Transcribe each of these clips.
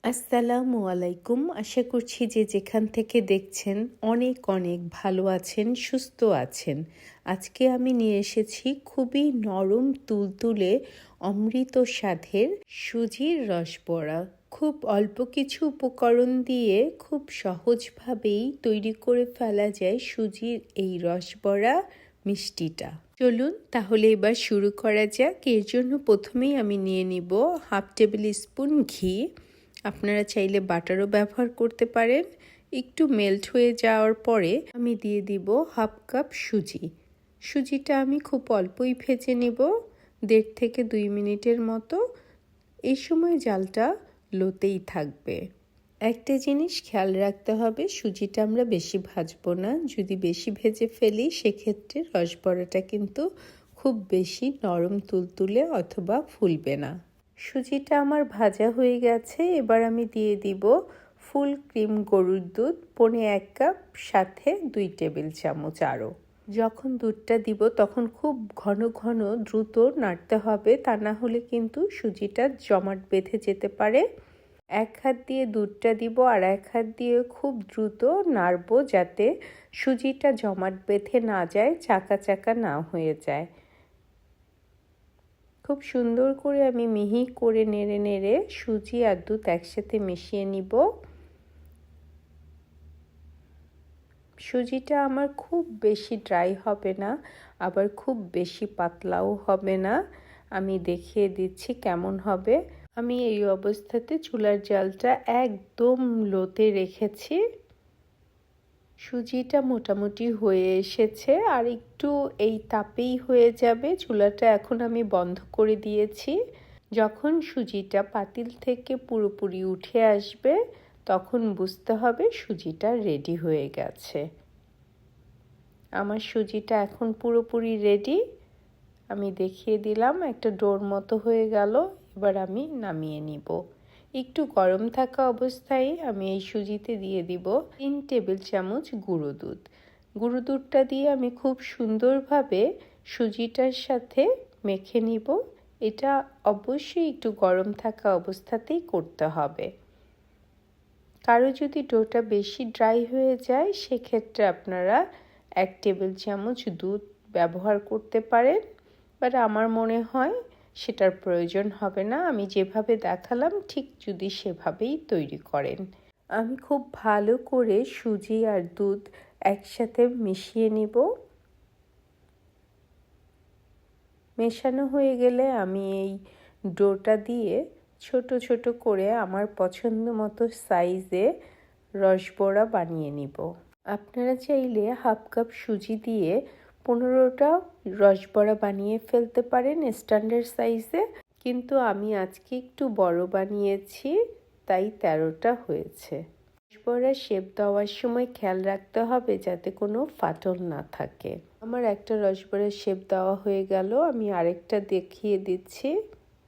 আসসালামু আলাইকুম। আশা করছি যে যেখান থেকে দেখছেন অনেক অনেক ভালো আছেন, সুস্থ আছেন। আজকে আমি নিয়ে এসেছি খুবই নরম তুলতুলে অমৃত স্বাদের সুজির রসবড়া। খুব অল্প কিছু উপকরণ দিয়ে খুব সহজভাবেই তৈরি করে ফেলা যায় সুজির এই রসবড়া মিষ্টিটা। চলুন তাহলে এবার শুরু করা যাক। এর জন্য প্রথমেই আমি নিয়ে নিব হাফ টেবিল স্পুন ঘি। আপনারা চাইলে বাটারও ব্যবহার করতে পারেন। একটু মেল্ট হয়ে যাওয়ার পরে আমি দিয়ে দিব হাফ কাপ সুজি। সুজিটা আমি খুব অল্পই ভেজে নেব, 1.5 থেকে 2 মিনিটের মতো। এই সময় জালটা লোতেই থাকবে। একটা জিনিস খেয়াল রাখতে হবে, সুজিটা আমরা বেশি ভাজবো না। যদি বেশি ভেজে ফেলি সেক্ষেত্রে রসবড়াটা কিন্তু খুব বেশি নরম তুলতুলে অথবা ফুলবে না। সুজিটা আমার ভাজা হয়ে গেছে। এবার আমি দিয়ে দিব ফুল ক্রিম গরুর দুধ 1.5 কাপ, সাথে 2 টেবিল চামচ আরও। যখন দুধটা দিব তখন খুব ঘন ঘন দ্রুত নাড়তে হবে, তা না হলে কিন্তু সুজিটা জমাট বেঁধে যেতে পারে। এক হাত দিয়ে দুধটা দিব আর এক হাত দিয়ে খুব দ্রুত নাড়বো, যাতে সুজিটা জমাট বেঁধে না যায়, চাকা চাকা না হয়ে যায়। খুব সুন্দর করে আমি মিহি করে নেড়ে নেড়ে সুজি আর দুধ একসাথে মিশিয়ে নিব। সুজিটা আমার খুব বেশি ড্রাই হবে না, আবার খুব বেশি পাতলাও হবে না। আমি দেখিয়ে দিচ্ছি কেমন হবে। আমি এই অবস্থাতে চুলার জালটা একদম লোতে রেখেছি। সুজিটা মোটামুটি হয়ে এসেছে, আর একটু এই তাপেই হয়ে যাবে। চুলাটা এখন আমি বন্ধ করে দিয়েছি। যখন সুজিটা পাতিল থেকে পুরোপুরি উঠে আসবে তখন বুঝতে হবে সুজিটা রেডি হয়ে গেছে। আমার সুজিটা এখন পুরোপুরি রেডি। আমি দেখিয়ে দিলাম, একটা ডোর মতো হয়ে গেল। এবার আমি নামিয়ে নিব। একটু গরম থাকা অবস্থায় আমি এই সুজিতে দিয়ে দিব 3 টেবিল চামচ গুঁড়ো দুধ। গুঁড়ো দুধটা দিয়ে আমি খুব সুন্দরভাবে সুজিটার সাথে মেখে নিব। এটা অবশ্যই একটু গরম থাকা অবস্থাতেই করতে হবে। কারো যদি ডোটা বেশি ড্রাই হয়ে যায় সেক্ষেত্রে আপনারা 1 টেবিল চামচ দুধ ব্যবহার করতে পারেন, বাট আমার মনে হয় সেটার প্রয়োজন হবে না। আমি যেভাবে দেখালাম ঠিক যদি সেভাবেই তৈরি করেন। আমি খুব ভালো করে সুজি আর দুধ একসাথে মিশিয়ে নিব। মেশানো হয়ে গেলে আমি এই ডোটা দিয়ে ছোট ছোট করে আমার পছন্দ মতো সাইজে রসবড়া বানিয়ে নিব। আপনারা চাইলে হাফ কাপ সুজি দিয়ে 15টা রসবড়া বানিয়ে ফেলতে পারেন স্ট্যান্ডার্ড সাইজে, কিন্তু আমি আজকে একটু বড় বানিয়েছি, তাই 13টা হয়েছে। রসবড়া শেপ দেওয়ার সময় খেয়াল রাখতে হবে যাতে কোনো ফাটল না থাকে। আমার একটা রসবড়ার শেপ দেওয়া হয়ে গেল, আমি আরেকটা দেখিয়ে দিচ্ছি।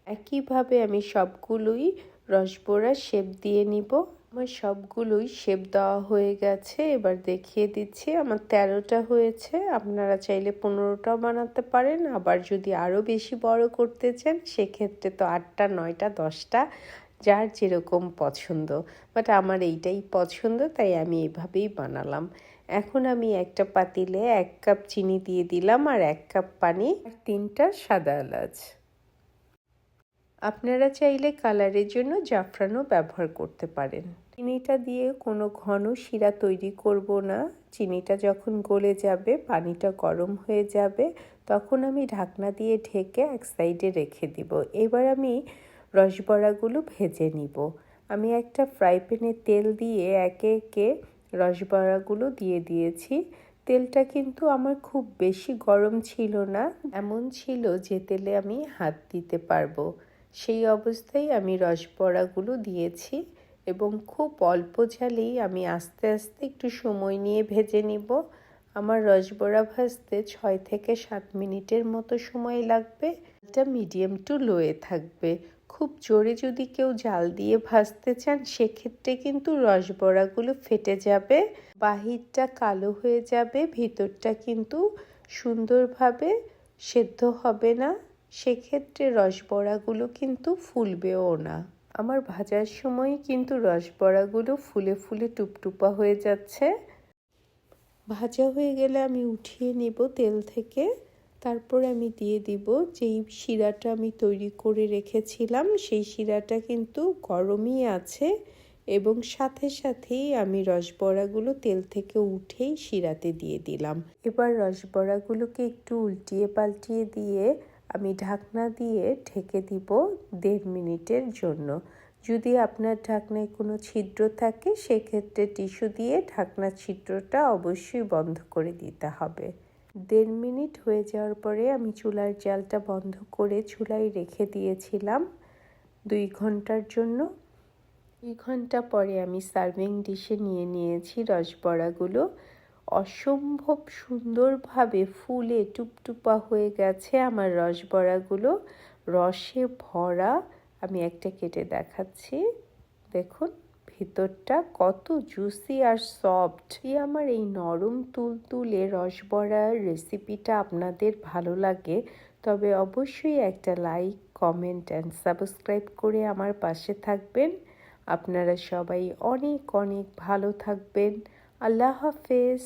একইভাবে আমি সবগুলোই রসবড়ার শেপ দিয়ে নিব। আমার সবগুলোই শেপ দেওয়া হয়ে গেছে। এবার দেখিয়ে দিচ্ছি, আমার 13টা হয়েছে। আপনারা চাইলে 15টাও বানাতে পারেন, আবার যদি আরও বেশি বড় করতে চান সেক্ষেত্রে তো 8টা, 9টা, 10টা, যার যেরকম পছন্দ। বাট আমার এইটাই পছন্দ, তাই আমি এইভাবেই বানালাম। এখন আমি একটা পাতিলে 1 কাপ চিনি দিয়ে দিলাম, আর 1 কাপ পানি, আর 3টা সাদা এলাচ। আপনারা চাইলে কালারের জন্য জাফরানও ব্যবহার করতে পারেন। চিনিটা দিয়ে কোনো ঘন শিরা তৈরি করব না। চিনিটা যখন গলে যাবে, পানিটা গরম হয়ে যাবে, তখন আমি ঢাকনা দিয়ে ঢেকে এক সাইডে রেখে দিব। এবার আমি রসবড়াগুলো ভেজে নিব। আমি একটা ফ্রাই প্যানে তেল দিয়ে একে একে রসবড়াগুলো দিয়ে দিয়েছি। তেলটা কিন্তু আমার খুব বেশি গরম ছিল না, এমন ছিল যে তেলে আমি হাত দিতে পারবো। সেই অবস্থায় আমি রসবড়াগুলো দিয়েছি এবং খুব অল্প ঝালেই আমি আস্তে আস্তে একটু সময় নিয়ে ভেজে নিব। আমার রসবড়া ভাজতে 6 থেকে 7 মিনিটের মতো সময় লাগবে। এটা মিডিয়াম টু লোয়ে থাকবে। খুব জোরে যদি কেউ জাল দিয়ে ভাজতে চান সেক্ষেত্রে কিন্তু রসবড়াগুলো ফেটে যাবে, বাহিরটা কালো হয়ে যাবে, ভিতরটা কিন্তু সুন্দরভাবে সেদ্ধ হবে না। সেক্ষেত্রে রসবড়াগুলো কিন্তু ফুলবেও না। আমার ভাজার সময় কিন্তু রসবড়াগুলো ফুলে ফুলে টুপটুপা হয়ে যাচ্ছে। ভাজা হয়ে গেলে আমি উঠিয়ে নেব তেল থেকে। তারপর আমি দিয়ে দিব যেই শিরাটা আমি তৈরি করে রেখেছিলাম, সেই শিরাটা কিন্তু গরমই আছে এবং সাথে সাথেই আমি রসবড়াগুলো তেল থেকে উঠেই শিরাতে দিয়ে দিলাম। এবার রসবড়াগুলোকে একটু উল্টিয়ে পাল্টিয়ে দিয়ে আমি ঢাকনা দিয়ে ঢেকে দিব 1.5 মিনিটের জন্য। যদি আপনার ঢাকনায় কোনো ছিদ্র থাকে সেক্ষেত্রে টিস্যু দিয়ে ঢাকনার ছিদ্রটা অবশ্যই বন্ধ করে দিতে হবে। 1.5 মিনিট হয়ে যাওয়ার পরে আমি চুলার জালটা বন্ধ করে চুলায় রেখে দিয়েছিলাম 2 ঘন্টার জন্য। 2 ঘন্টা পরে আমি সার্ভিং ডিশে নিয়ে নিয়েছি রসবড়াগুলো। অসম্ভব সুন্দরভাবে ফুলে টুপটুপা হয়ে গেছে আমার রসবড়াগুলো, রসে ভরা। আমি একটা কেটে দেখাচ্ছি, দেখুন ভিতরটা কত জুসি আর সফট। আমার এই নরম তুলতুলে রসবড়ার রেসিপিটা আপনাদের ভালো লাগে তবে অবশ্যই একটা লাইক, কমেন্ট অ্যান্ড সাবস্ক্রাইব করে আমার পাশে থাকবেন। আপনারা সবাই অনেক অনেক ভালো থাকবেন। আল্লাহ হাফেজ।